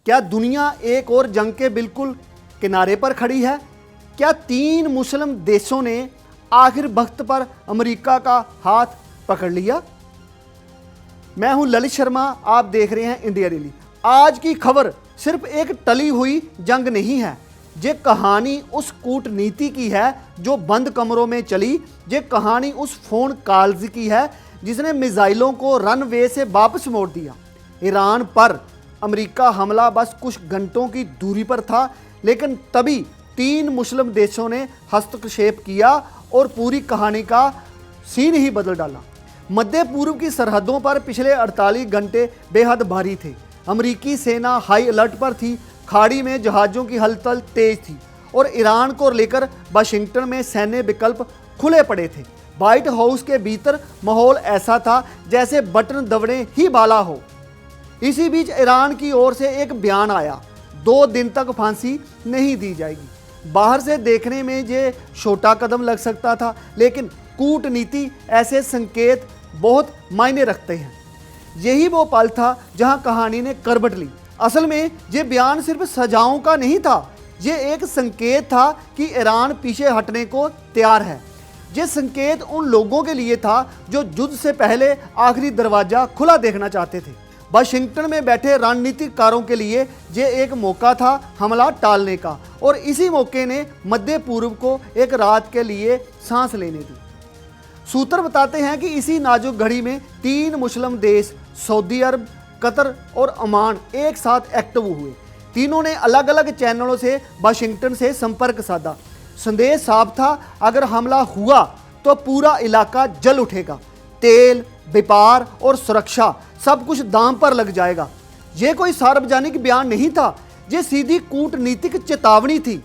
क्या दुनिया एक और जंग के बिल्कुल किनारे पर खड़ी है? क्या 3 मुस्लिम देशों ने आखिर वक्त पर अमेरिका का हाथ पकड़ लिया? मैं हूं ललित शर्मा, आप देख रहे हैं इंडिया डेली। आज की खबर सिर्फ एक टली हुई जंग नहीं है, ये कहानी उस कूटनीति की है जो बंद कमरों में चली। ये कहानी उस फोन कॉल्स की है जिसने मिसाइलों को रनवे से वापस मोड़ दिया। ईरान पर अमेरिका हमला बस कुछ घंटों की दूरी पर था, लेकिन तभी 3 मुस्लिम देशों ने हस्तक्षेप किया और पूरी कहानी का सीन ही बदल डाला। मध्य पूर्व की सरहदों पर पिछले 48 घंटे बेहद भारी थे। अमेरिकी सेना हाई अलर्ट पर थी, खाड़ी में जहाज़ों की हलचल तेज थी और ईरान को लेकर वाशिंगटन में सैन्य विकल्प खुले पड़े थे। व्हाइट हाउस के भीतर माहौल ऐसा था जैसे बटन दबने ही वाला हो। इसी बीच ईरान की ओर से एक बयान आया, 2 दिन तक फांसी नहीं दी जाएगी। बाहर से देखने में ये छोटा कदम लग सकता था, लेकिन कूटनीति ऐसे संकेत बहुत मायने रखते हैं। यही वो पल था जहां कहानी ने करवट ली। असल में ये बयान सिर्फ सजाओं का नहीं था, ये एक संकेत था कि ईरान पीछे हटने को तैयार है। ये संकेत उन लोगों के लिए था जो युद्ध से पहले आखिरी दरवाजा खुला देखना चाहते थे। वाशिंगटन में बैठे रणनीतिकारों के लिए ये एक मौका था हमला टालने का, और इसी मौके ने मध्य पूर्व को एक रात के लिए सांस लेने दी। सूत्र बताते हैं कि इसी नाजुक घड़ी में 3 मुस्लिम देश सऊदी अरब, कतर और ओमान एक साथ एक्टिव हुए। तीनों ने अलग अलग चैनलों से वाशिंगटन से संपर्क साधा। संदेश साफ था, अगर हमला हुआ तो पूरा इलाका जल उठेगा, तेल, व्यापार और सुरक्षा सब कुछ दांव पर लग जाएगा। ये कोई सार्वजनिक बयान नहीं था, ये सीधी कूटनीतिक चेतावनी थी।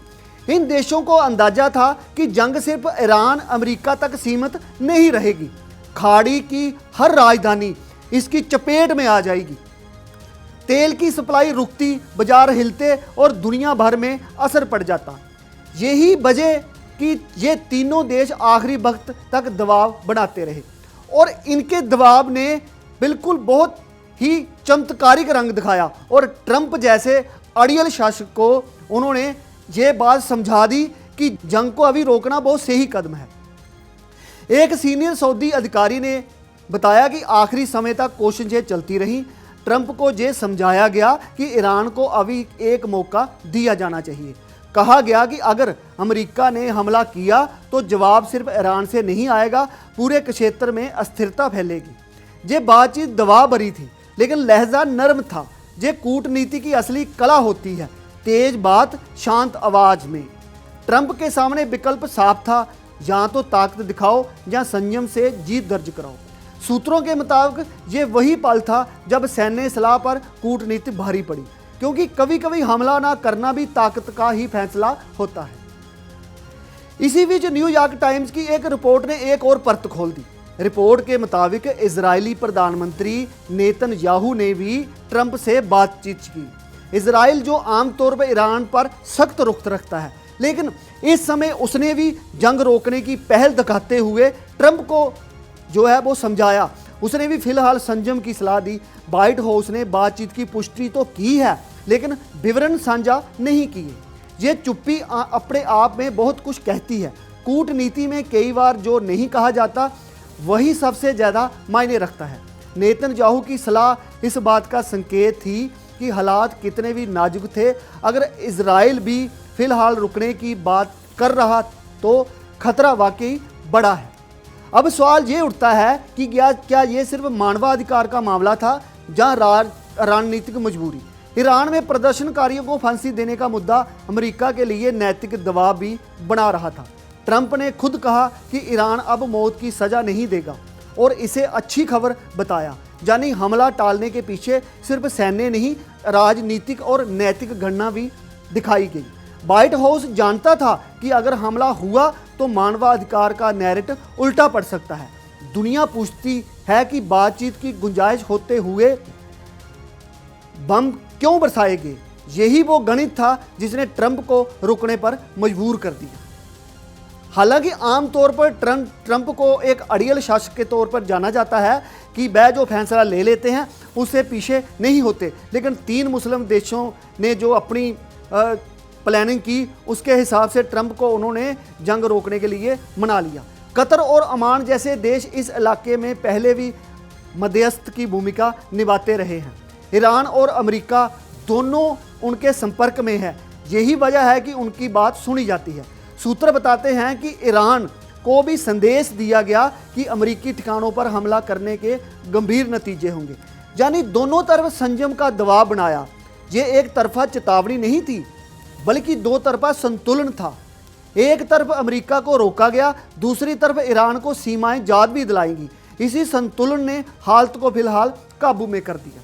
इन देशों को अंदाजा था कि जंग सिर्फ ईरान अमेरिका तक सीमित नहीं रहेगी, खाड़ी की हर राजधानी इसकी चपेट में आ जाएगी। तेल की सप्लाई रुकती, बाजार हिलते और दुनिया भर में असर पड़ जाता। यही वजह कि ये तीनों देश आखिरी वक्त तक दबाव बनाते रहे, और इनके दबाव ने बिल्कुल बहुत ही चमत्कारिक रंग दिखाया और ट्रंप जैसे अड़ियल शासक को उन्होंने ये बात समझा दी कि जंग को अभी रोकना बहुत सही कदम है। एक सीनियर सऊदी अधिकारी ने बताया कि आखिरी समय तक कोशिशें चलती रहीं। ट्रंप को ये समझाया गया कि ईरान को अभी एक मौका दिया जाना चाहिए। कहा गया कि अगर अमेरिका ने हमला किया तो जवाब सिर्फ ईरान से नहीं आएगा, पूरे क्षेत्र में अस्थिरता फैलेगी। ये बातचीत दबाव भरी थी, लेकिन लहजा नरम था। ये कूटनीति की असली कला होती है, तेज बात शांत आवाज में। ट्रंप के सामने विकल्प साफ था, या तो ताकत दिखाओ या संयम से जीत दर्ज कराओ। सूत्रों के मुताबिक ये वही पल था जब सैन्य सलाह पर कूटनीति भारी पड़ी, क्योंकि कभी कभी हमला ना करना भी ताकत का ही फैसला होता है। इसी बीच न्यूयॉर्क टाइम्स की एक रिपोर्ट ने एक और परत खोल दी। रिपोर्ट के मुताबिक इजरायली प्रधानमंत्री नेतन्याहू ने भी ट्रंप से बातचीत की। इजराइल जो आमतौर पर ईरान पर सख्त रुख रखता है, लेकिन इस समय उसने भी जंग रोकने की पहल दिखाते हुए ट्रंप को जो है वो समझाया। उसने भी फिलहाल संयम की सलाह दी। व्हाइट हाउस ने बातचीत की पुष्टि तो की है, लेकिन विवरण साझा नहीं किए। ये चुप्पी अपने आप में बहुत कुछ कहती है। कूटनीति में कई बार जो नहीं कहा जाता वही सबसे ज़्यादा मायने रखता है। नेतन्याहू की सलाह इस बात का संकेत थी कि हालात कितने भी नाजुक थे। अगर इजराइल भी फिलहाल रुकने की बात कर रहा तो खतरा वाकई बड़ा है। अब सवाल ये उठता है कि क्या ये सिर्फ मानवाधिकार का मामला था या रणनीतिक मजबूरी? ईरान में प्रदर्शनकारियों को फांसी देने का मुद्दा अमेरिका के लिए नैतिक दबाव भी बना रहा था। ट्रंप ने खुद कहा कि ईरान अब मौत की सज़ा नहीं देगा और इसे अच्छी खबर बताया, यानी हमला टालने के पीछे सिर्फ सैन्य नहीं, राजनीतिक और नैतिक गणना भी दिखाई गई। व्हाइट हाउस जानता था कि अगर हमला हुआ तो मानवाधिकार का नैरेटिव उल्टा पड़ सकता है। दुनिया पूछती है कि बातचीत की गुंजाइश होते हुए बम क्यों बरसाए गए। यही वो गणित था जिसने ट्रंप को रुकने पर मजबूर कर दिया। हालांकि आमतौर पर ट्रंप को एक अड़ियल शासक के तौर पर जाना जाता है कि वह जो फैसला ले लेते हैं उससे पीछे नहीं होते, लेकिन 3 मुस्लिम देशों ने जो अपनी प्लानिंग की उसके हिसाब से ट्रंप को उन्होंने जंग रोकने के लिए मना लिया। कतर और ओमान जैसे देश इस इलाके में पहले भी मध्यस्थ की भूमिका निभाते रहे हैं। ईरान और अमेरिका दोनों उनके संपर्क में है, यही वजह है कि उनकी बात सुनी जाती है। सूत्र बताते हैं कि ईरान को भी संदेश दिया गया कि अमेरिकी ठिकानों पर हमला करने के गंभीर नतीजे होंगे, यानी दोनों तरफ संयम का दबाव बनाया। ये एक तरफा चेतावनी नहीं थी बल्कि 2 तरफा संतुलन था। एक तरफ अमेरिका को रोका गया, दूसरी तरफ ईरान को सीमाएं याद भी दिलाएंगी। इसी संतुलन ने हालत को फिलहाल काबू में कर दिया।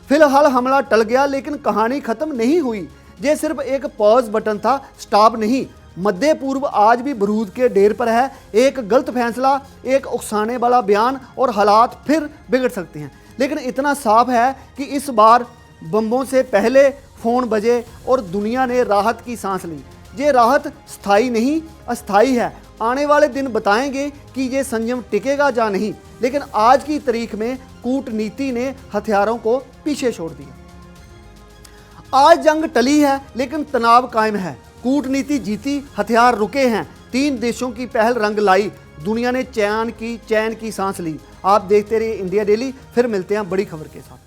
फिलहाल हमला टल गया, लेकिन कहानी खत्म नहीं हुई। ये सिर्फ एक पॉज बटन था, स्टॉप नहीं। मध्य पूर्व आज भी बारूद के ढेर पर है। एक गलत फैसला, एक उकसाने वाला बयान और हालात फिर बिगड़ सकते हैं। लेकिन इतना साफ है कि इस बार बम्बों से पहले फ़ोन बजे और दुनिया ने राहत की सांस ली। ये राहत स्थायी नहीं, अस्थायी है। आने वाले दिन बताएंगे कि ये संयम टिकेगा या नहीं, लेकिन आज की तारीख में कूटनीति ने हथियारों को पीछे छोड़ दिया। आज जंग टली है, लेकिन तनाव कायम है। कूटनीति जीती, हथियार रुके हैं। 3 देशों की पहल रंग लाई, दुनिया ने चैन की सांस ली। आप देखते रहिए इंडिया डेली, फिर मिलते हैं बड़ी खबर के साथ।